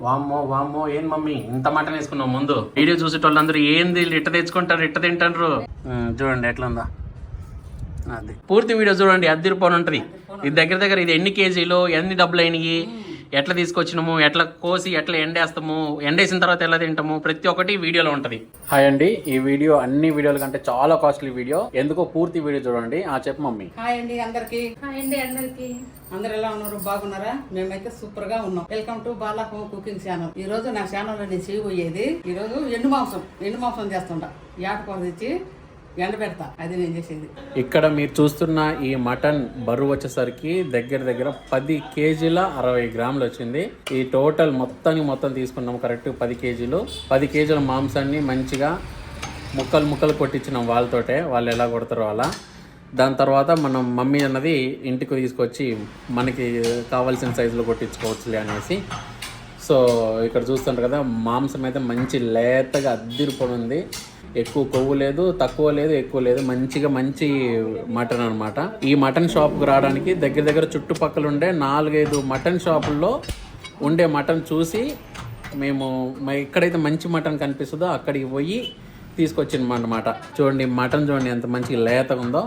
వామ్మో వామ్మో ఏం మమ్మీ ఇంత మటన్ వేసుకున్నావు ముందు వీడియో చూసేటోళ్ళందరూ ఏంది ఇట్ట తెచ్చుకుంటారు ఇట్ట తింటారు చూడండి ఎట్లా ఉందా అది పూర్తి వీడియో చూడండి అద్దరిపోని ఉంటుంది ఇది దగ్గర ఇది ఎన్ని కేజీలు ఎన్ని డబ్బులు అయినాయి ఎట్లా తీసుకొచ్చినాము ఎట్లా కోసి ఎట్లా ఎండేస్తాము ఎండేసిన తర్వాత ఎలా తింటాము ప్రతి ఒక్కటి వీడియోలో ఉంటది. హాయ్ అండి, ఈ వీడియో అన్ని వీడియోల కంటే చాలా కాస్ట్లీ వీడియో, ఎందుకో పూర్తి వీడియో చూడండి. చెప్పు మమ్మీ. హాయ్ అండి అందరికి. అందరు ఎలా ఉన్నారు? బాగున్నారా? మేమైతే సూపర్ గా ఉన్నాం. Welcome to Bala home cooking channel. ఈ రోజు నా ఛానల్ లో నేను చేయబోయేది ఈ రోజు ఎండు మాంసం చేస్తుంటా. ఏటకూర తెచ్చి ఎండ పెడతా, అది నేను చేసేది. ఇక్కడ మీరు చూస్తున్న ఈ మటన్ బరువు వచ్చేసరికి దగ్గర 10 కేజీల 60 గ్రాములు వచ్చింది. ఈ టోటల్ మొత్తం తీసుకున్నాం కరెక్ట్ 10 కేజీలు. 10 కేజీల మాంసాన్ని మంచిగా ముక్కలు కొట్టించినాం వాళ్ళతోటే, వాళ్ళు ఎలా కొడతారో అలా. దాని తర్వాత మనం మమ్మీ అన్నది ఇంటికి తీసుకొచ్చి మనకి కావాల్సిన సైజులో కొట్టించుకోవచ్చులే అనేసి. సో ఇక్కడ చూస్తుంటారు కదా, మాంసం అయితే మంచి లేతగా అద్దిరిపోయి ఉంది. ఎక్కువ కొవ్వు లేదు, తక్కువ లేదు, ఎక్కువ లేదు, మంచి మటన్ అనమాట. ఈ మటన్ షాప్కి రావడానికి దగ్గర చుట్టుపక్కల ఉండే 4-5 మటన్ షాపుల్లో ఉండే మటన్ చూసి మేము ఎక్కడైతే మంచి మటన్ కనిపిస్తుందో అక్కడికి పోయి తీసుకొచ్చిందన్నమాట. చూడండి మటన్ చూడండి ఎంత మంచిగా లేతగా ఉందో.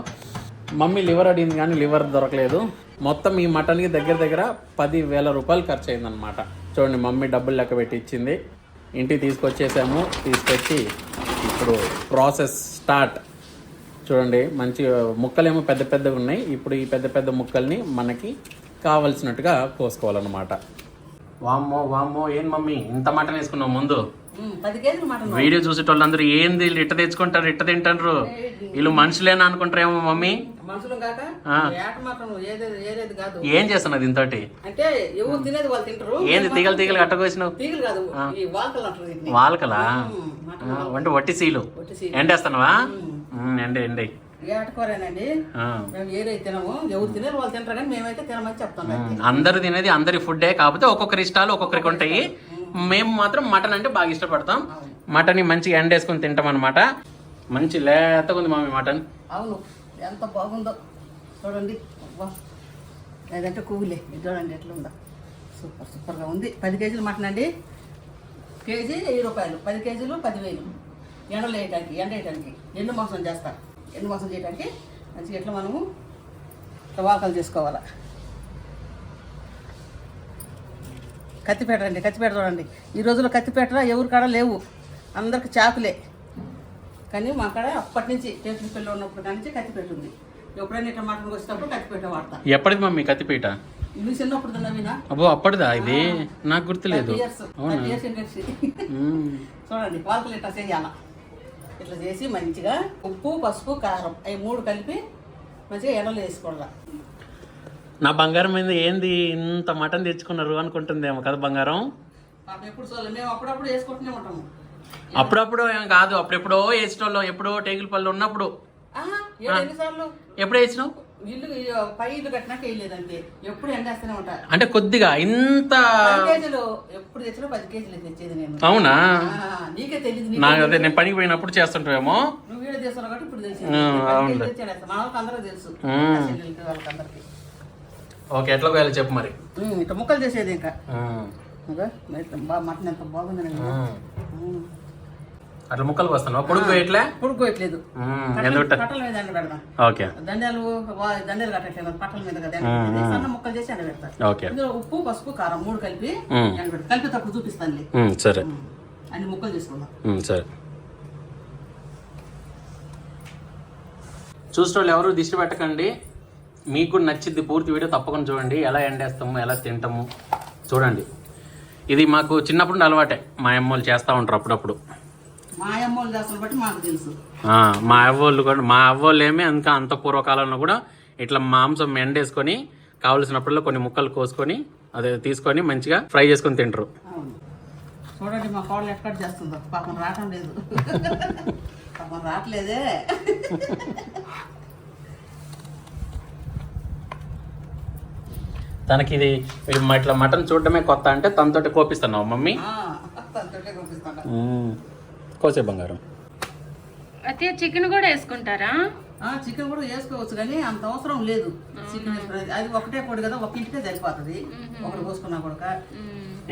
మమ్మీ లివర్ అడిగింది కానీ లివర్ దొరకలేదు. మొత్తం ఈ మటన్కి దగ్గర 10,000 రూపాయలు ఖర్చు అయిందనమాట. చూడండి మమ్మీ డబ్బులు లెక్క పెట్టి ఇచ్చింది. ఇంటికి తీసుకొచ్చేసాము. తీసుకొచ్చి ఇప్పుడు ప్రాసెస్ స్టార్ట్. చూడండి మంచి ముక్కలేమో పెద్దగా ఉన్నాయి. ఇప్పుడు ఈ పెద్ద ముక్కల్ని మనకి కావలసినట్టుగా కోసుకోవాలన్నమాట. వామ్మో ఏం మమ్మీ ఇంత మటన్ వేసుకున్నావు ముందు? 10 కేజీలు మటన్. వీడియో చూసేటోళ్ళందరూ ఏంది ఇట్ట తెచ్చుకుంటారు ఇట్ట తింటారు, వీళ్ళు మనుషులేనా అనుకుంటారేమో మమ్మీ. మనుషులు కాక ఏట మాత్రం ఏదేది కాదు. ఏం చేస్తున్నది ఇంతటి? అంటే ఎవరు తినేది వాళ్ళు తింటారు. ఏంది తీగలు కట్టకోసినావు? తీగలు కాదు, ఈ వాల్కలు అంటారు. వాల్కలా అంటే వట్టి సీలు ఎండేస్తానవా? ఎండే ఏటకూరేనండి. మేము ఏదైతే తినము, ఎవరు తినేది వాళ్ళు తింటారు కానీ మేమైతే తినమని చెప్తాం. అందరు తినేది అందరి ఫుడ్డే, కాకపోతే ఒక్కొక్కరి ఇష్టాలు ఒక్కొక్కరికి ఉంటాయి. మేము మాత్రం మటన్ అంటే బాగా ఇష్టపడతాం. మటన్ మంచిగా ఎండేసుకుని తింటాం అనమాట. మంచి లేతగా ఉంది మామి మటన్. అవును, ఎంత బాగుందో చూడండి. లేదంటే కూలే చూడండి ఎట్లా ఉందో, సూపర్గా ఉంది. 10 కేజీలు మటన్ అండి. కేజీ 1000 రూపాయలు. 10 కేజీలు 10,000. ఎండ వేయటానికి ఎండు మాంసం చేస్తారు. ఎండు మాంసం చేయడానికి మంచిగా ఎట్లా మనము వాకలు చేసుకోవాలా. కత్తిపేట చూడండి. ఈ రోజుల్లో కత్తిపేట ఎవరి కాడ లేవు, అందరికి చాకులే. కానీ మా కాడ అప్పటి నుంచి టేస్ట్ పిల్లలు ఉన్నప్పుడు కానీ కత్తిపేట ఉంది. ఎప్పుడైనా ఇట్లా మటన్ వచ్చినప్పుడు కత్తిపేట వాడతా. ఎప్పటిది మమ్మీ కత్తిపేట? ఇవి చిన్నప్పుడు తిన్నవినా? అబ్బో అప్పటిదా? ఇది నాకు గుర్తులేదు. చూడండి వాకలు ఇట్లా చేయాల. ఇట్లా చేసి మంచిగా ఉప్పు పసుపు కారం అవి 3 కలిపి మంచిగా ఎండలో వేసుకోవాలి. నా బంగారం మీద ఏంది ఇంత మటన్ తెచ్చుకున్నారు అనుకుంటుందేమో కదా బంగారం. ఎప్పుడు చూడాలి, మేము అప్పుడప్పుడు వేసుకుంటూనే ఉంటాము. అప్పుడప్పుడు ఏం కాదు, అప్పుడెప్పుడో వేసేటోళ్ళం. ఎప్పుడో టేగుల పళ్ళు ఉన్నప్పుడు. ఎన్నిసార్లు ఎప్పుడు వేసినావు? ఇల్లు పై ఇల్లు కట్టినాక వేయలేదంటే ఎప్పుడు ఎండేస్తూనే ఉంటా. అంటే కొద్దిగా ఇంత 10 కేజీలు ఎప్పుడు తెచ్చినా 10 కేజీలు తెచ్చేది నేను. అవునా? నీకే తెలియదు. నాకు అదే నేను పనికి పోయినప్పుడు చేస్తుంటావేమో. నువ్వు వీడియో చేస్తున్నావు కాబట్టి ఇప్పుడు తెలిసి మా వాళ్ళకి అందరూ తెలుసు. వాళ్ళకందరికి ఓకే, ఎట్లా పోయాలి చెప్పు మరి. ఇట్లా ముక్కలు చేసేది ఇంకా మటన్ ఎంత బాగుంది. అట్లా ముక్కలకు వస్తాను. పొడుకోయట్లేదు, పట్టల మీద ఎండ పెడదాం. ఓకే, దండాలు కట్టట్లేదు పట్టల మీద కదా, సన్న ముక్కలు చేసి ఎండ పెడతాను. ఓకే, ఇందులో ఉప్పు పసుపు కారం 3 కలిపి ఎండ పెడతాను. కలిపి తప్పుడు చూపిస్తాను. సరే, అన్ని ముక్కలు చేసుకుందాం. సరే. చూసిన వాళ్ళు ఎవరు దిష్టి పెట్టకండి, మీకు కూడా నచ్చిద్ది. పూర్తి వీడియో తప్పకుండా చూడండి. ఎలా ఎండేస్తాము, ఎలా తింటాము చూడండి. ఇది మాకు చిన్నప్పుడు అలవాటే. మా అమ్మోళ్ళు చేస్తూ ఉంటారు అప్పుడప్పుడు. మా అమ్మోళ్ళు చేస్తారు బట్టి మాకు తెలుసు. మా అవ్వోళ్ళు కూడా, మా అవ్వోళ్ళు ఏమి ఇంకా అంత పూర్వకాలంలో కూడా ఇట్లా మాంసం ఎండేసుకొని కావలసినప్పుడల్లా కొన్ని ముక్కలు కోసుకొని అదే తీసుకొని మంచిగా ఫ్రై చేసుకొని తింటారు. చూడండి మా కోడలు ఎక్కడ చేస్తుందో. పాపం రావటం లేదు. పాపం రావట్లేదే. తనకి ఇది ఇట్లా మటన్ చూడడమే కొత్త అంటే తనతోటి కోపిస్తున్నావు మమ్మీ? కోసే బంగారం. అయితే చికెన్ కూడా వేసుకుంటారా? చికెన్ కూడా వేసుకోవచ్చు కానీ అంత అవసరం లేదు. చికెన్ వేసుకునేది అది ఒకటే పొడి కదా, ఒక ఇంటికే సరిపోతుంది. ఒకటి కోసుకున్నా కూడా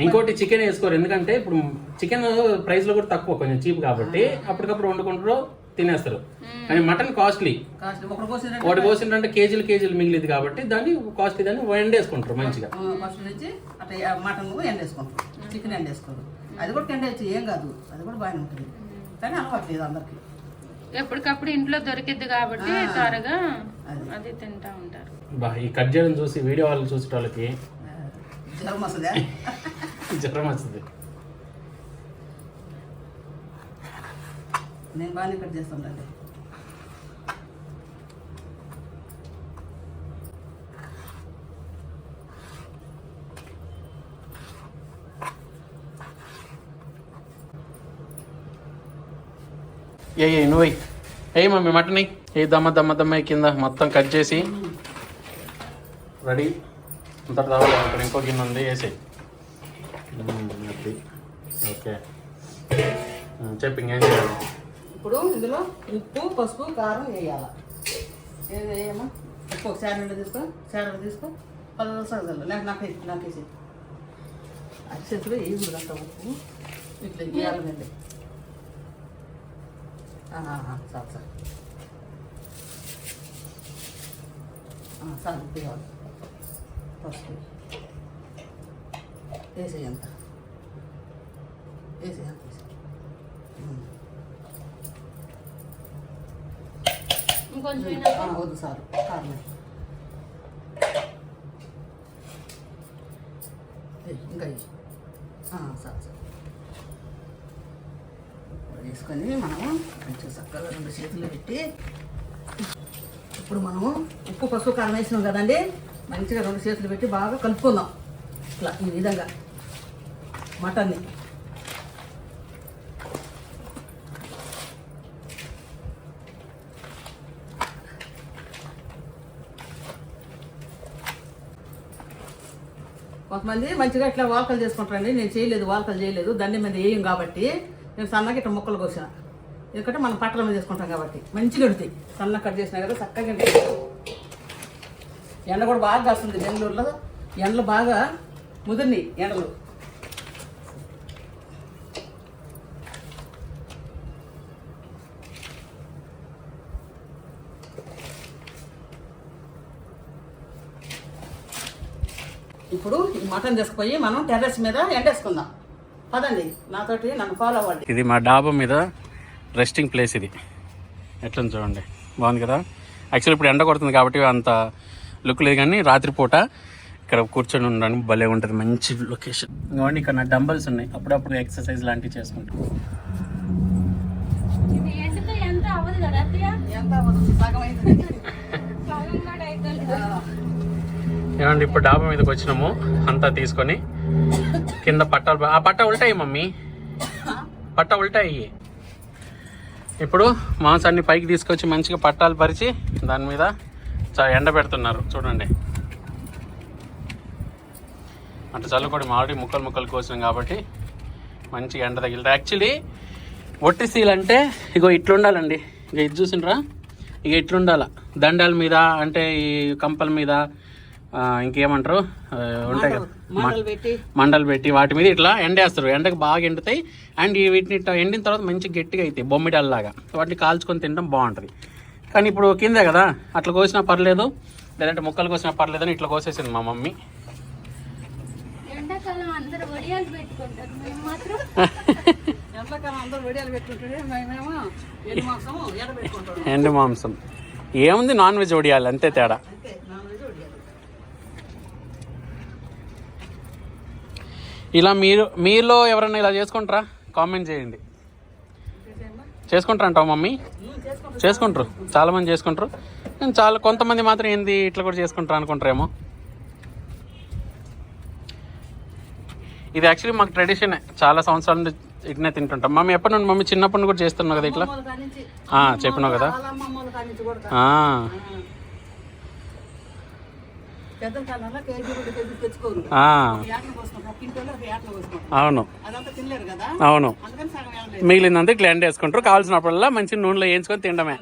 ఇంకోటి చికెన్ వేసుకోరు, ఎందుకంటే ఇప్పుడు చికెన్ ప్రైస్ లో కూడా తక్కువ, కొంచెం చీప్ కాబట్టి అప్పటికప్పుడు వండుకుంటారు తినేస్తారు. కానీ మటన్ కాస్ట్లీ, ఒకటి కోసిందంటే కేజీలు మిగిలింది కాబట్టి దాన్ని కాస్ట్లీ దాన్ని ఎండేసుకుంటారు మంచిగా. ఫస్ట్ నుంచి అట్లా మటన్ ఎండేసుకుంటారు, చికెన్ ఎండేసుకోరు. అది కూడా ఎండేసి ఏం కాదు, అది కూడా బాగానే ఉంటుంది. కానీ అలవాట్లేదు అందరికి. ఎప్పటికప్పుడు ఇంట్లో దొరికిద్ది కాబట్టి త్వరగా అది తింటా ఉంటారు. ఈ కట్ చేయడం చూసి వీడియో వాళ్ళు చూసే వాళ్ళకి జ్వరం వస్తుందా? జ్వరం వస్తుంది. నేను బాగానే కట్ చేస్తానండి. నువ్వు ఏ మమ్మీ మటన్ ఏ దమ్మ కింద మొత్తం కట్ చేసి రెడీ. అంత రావాలి, అక్కడ ఇంకో గిన్నె ఉంది, వేసేయి. ఓకే చెప్పి ఇంకేం చేయాలి? ఇప్పుడు ఇందులో ఉప్పు, పసుపు, కారం వేయాలి. ఏది వేయమ్మా? ఉప్పు ఒక శారీలో తీసుకో 10 సగజాలు నాకేసి అరిసెతులు వేయకూడదు అంత ఉప్పు. ఇట్లా వేయాలండి. సార్ ఉప్పు కావాలి, పసుపు వేసేయంత వద్దు సార్, కారం ఇంకా సార్ వేసుకొని మనము కొంచెం చక్కగా 2 చేతులు పెట్టి, ఇప్పుడు మనము ఉప్పు పసుపు కారం వేసినాం కదండి, మంచిగా 2 చేతులు పెట్టి బాగా కలుపుకుందాం. ఇట్లా ఈ విధంగా మటన్ని కొంతమంది మంచిగా ఇట్లా వాల్కలు చేసుకుంటారండి. నేను వాల్కలు చేయలేదు, దండి మీద వేయం కాబట్టి నేను సన్నగా ఇట్లా ముక్కలు కోసిన. ఎందుకంటే మనం పట్టల మీద చేసుకుంటాం కాబట్టి మంచిగా ఉడుతాయి. సన్నగా కట్ చేసినా కదా చక్కగా. ఎండ కూడా బాగా కాస్తుంది బెంగళూరులో, ఎండలు బాగా ముదిరినాయి ఎండలు. ఇప్పుడు ఈ మటన్ తీసుకుపోయి మనం టెర్రస్ మీద ఎండేసుకుందాం. పదండి నాతోటి, నన్ను ఫాలో అవ్వండి. ఇది మా డాబా మీద రెస్టింగ్ ప్లేస్. ఇది ఎట్లా చూడండి, బాగుంది కదా. యాక్చువల్లీ ఇప్పుడు ఎండ కొడుతుంది కాబట్టి అంత లుక్ లేదు, కానీ రాత్రిపూట ఇక్కడ కూర్చొని ఉండడానికి భలే ఉంటుంది, మంచి లొకేషన్. ఇంకోండి ఇక్కడ నా డంబల్స్ ఉన్నాయి, అప్పుడప్పుడు ఎక్సర్సైజ్ లాంటివి చేసుకుంటాం. ఏమండి ఇప్పుడు డాబా మీదకి వచ్చినాము, అంతా తీసుకొని కింద పట్టాలు. ఆ పట్ట ఉల్టాయి మమ్మీ, పట్ట ఉల్టాయి. ఇప్పుడు మాంసాన్ని పైకి తీసుకొచ్చి మంచిగా పట్టాలు పరిచి దాని మీద ఎండ పెడుతున్నారు చూడండి. అంటే చల్లుకొని ఆల్రెడీ ముక్కలు కోసినాం కాబట్టి మంచిగా ఎండ తగిలితే. యాక్చువల్లీ ఒట్టి సీల్ అంటే ఇగో ఇట్లుండాలండి. ఇక ఇది చూసిండ్రా, ఇక ఇట్లుండాల దండాల మీద, అంటే ఈ కంపల మీద, ఇంకేమంటారు ఉంటాయి కదా మండలు పెట్టి వాటి మీద ఇట్లా ఎండేస్తారు. ఎండకు బాగా ఎండుతాయి. అండ్ వీటిని ఇట్లా ఎండిన తర్వాత మంచిగా గట్టిగా అవుతాయి బొమ్మిడల్లాగా. వాటిని కాల్చుకొని తినడం బాగుంటుంది. కానీ ఇప్పుడు కిందే కదా, అట్లా కోసినా పర్లేదు, లేదంటే ముక్కలు కోసినా పర్లేదు అని ఇట్లా కోసేసింది మా మమ్మీ. ఎండు మాంసం ఏముంది, నాన్ వెజ్ వడియాలి అంతే తేడా. ఇలా మీలో ఎవరైనా ఇలా చేసుకుంటారా? కామెంట్ చేయండి. చేసుకుంటారా అంటావు మమ్మీ? చేసుకుంటారు, చాలా మంది చేసుకుంటారు. చాలా కొంతమంది మాత్రం ఏంది ఇట్లా కూడా చేసుకుంటారు అనుకుంటారేమో. ఇది యాక్చువల్లీ మాకు ట్రెడిషన్, చాలా సంవత్సరాల నుండి ఇట్నే తింటుంటాం. మమ్మీ ఎప్పటి నుండి? మమ్మీ చిన్నప్పటి నుండి కూడా చేస్తున్నావు కదా ఇట్లా, చెప్పినావు కదా. అవును అవును, మిగిలిందంతా ఇట్లా ఎండ వేసుకుంటారు. కావాల్సినప్పుడల్లా మంచి నూనెలో వేయించుకొని తినడమే.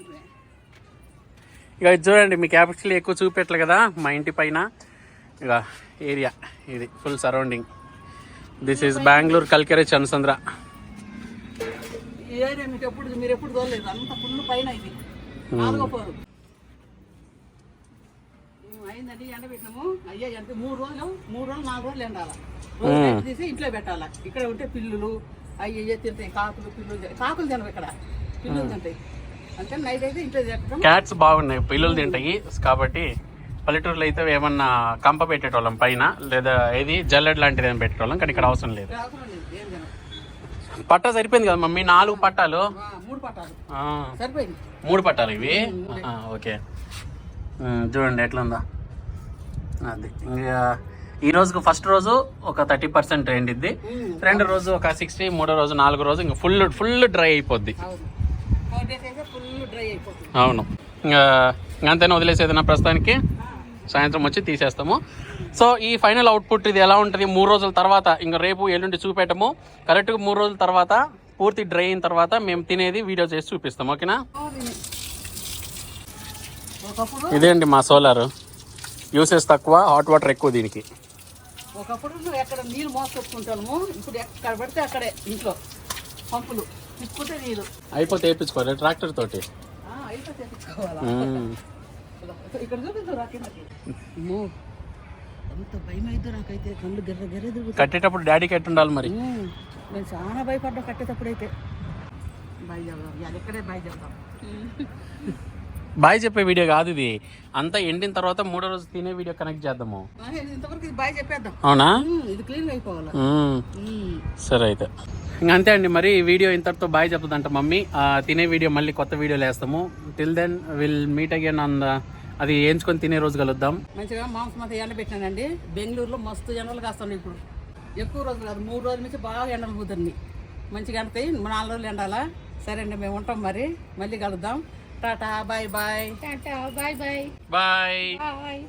ఇక ఇది చూడండి, మీకు యాక్చువల్లీ ఎక్కువ చూపెట్టలే కదా మా ఇంటి పైన ఇక ఏరియా. ఇది full surrounding this is Bengaluru Kalkere Chandra. ఈ ఏరియా మీకు మీరు ఎప్పుడు చూడలేదు, అంత ఫుల్ పైన ఇది 4వ ఫ్లోర్. అయిందండి ఎండబెట్టినాము. అయ్యా అంటే 3 రోజులు 4 రోజులు ఎండాలి. రోజు బయట తీసి ఇంట్లో పెట్టాలా. ఇక్కడ ఉంటే పిల్లులు అయ్యే తింటాయి, కాకులు తినవు, ఇక్కడ పిల్లులు తింటాయి. అంటే నైట్ అయితే ఇంట్లో పెట్టడం. క్యాట్స్ బాగున్నాయి, పిల్లలు తింటాయి కాబట్టి. పల్లెటూరులో అయితే ఏమన్నా కంప పెట్టేటోళ్ళం పైన, లేదా ఏది జల్లెడ్ లాంటిది ఏమైనా పెట్టేటోళ్ళం, కానీ ఇక్కడ అవసరం లేదు. పట్టా సరిపోయింది కదా మమ్మీ, 4 పట్టాలు. 3 పట్టాలు ఆ, సరిపోయింది. 3 పట్టాలు ఇవి. ఓకే, చూడండి ఎట్లుందా అది. ఇంకా ఈ రోజుకు ఫస్ట్ రోజు ఒక 30% ఎండిద్ది, 2వ రోజు ఒక 60, 3వ రోజు 4వ రోజు ఇంకా ఫుల్ డ్రై అయిపోద్ది. అవును, ఇంకా అంతేనా వదిలేసేదన్నా ప్రస్తుతానికి. సాయంత్రం వచ్చి తీసేస్తాము. సో ఈ ఫైనల్ అవుట్పుట్ ఇది ఎలా ఉంటుంది 3 రోజుల తర్వాత, ఇంకా రేపు ఎల్లుండి చూపెట్టము. కరెక్ట్గా 3 రోజుల తర్వాత పూర్తి డ్రై అయిన తర్వాత మేము తినేది వీడియో చేసి చూపిస్తాం. ఓకేనా? ఇదే అండి మా సోలార్, యూసేజ్ తక్కువ, హాట్ వాటర్ ఎక్కువ దీనికి. ఒకప్పుడు నువ్వు ఎక్కడ నీళ్ళు మోసుకొచ్చుకుంటాము, ఇప్పుడు ఎక్కడ పడితే అక్కడే ఇంట్లో పంపులు తిప్పుకుంటే నీళ్ళు అయిపోతే వేయించుకోవాలి ట్రాక్టర్ తోటి. అయితే తెప్పించుకోవాలా. ఇక్కడ చూపించు రాకిందకి. ఎంత భయం అయితే నాకైతే, కళ్ళు గర్ర తిరుగుతాయి. కట్టేటప్పుడు డాడీకి ఎట్టు ఉండాలి మరి? నేను చాలా భయపడ్డా కట్టేటప్పుడు అయితే. బాయ్ చెప్దాం, ఎక్కడే బాయ్ చెప్దాం. బాయ్ చెప్పే వీడియో కాదు ఇది, అంతా ఎండిన తర్వాత 3వ రోజు తినే వీడియో కనెక్ట్ చేద్దాము. ఇంతవరకు ఇది బాయ్ చెప్పేద్దాం. అవునా? ఇది క్లీన్ అయిపోవాలి. సరే అయితే ఇంకా అంతే అండి. మరి ఈ వీడియో ఇంతటితో బాయ్ చెప్తుందంట మమ్మీ. తినే వీడియో మళ్ళీ కొత్త వీడియోలు వేస్తాము. Till then will meet again on అది వేయించుకొని తినే రోజు కలుద్దాం. మంచిగా మాంసం అంతా ఎండబెట్టినానండి. బెంగళూరులో మస్తు ఎండలు కాస్తాను ఇప్పుడు. ఎక్కువ రోజులు కాదు, 3 రోజుల నుంచి బాగా ఎండలు కుదిరినాయి. మంచిగా ఎండతాయి. 4 రోజులు ఎండాలా. సరే అండి, మేము ఉంటాం మరి, మళ్ళీ కలుద్దాం. Tata, bye bye. Tata, bye bye bye. Bye.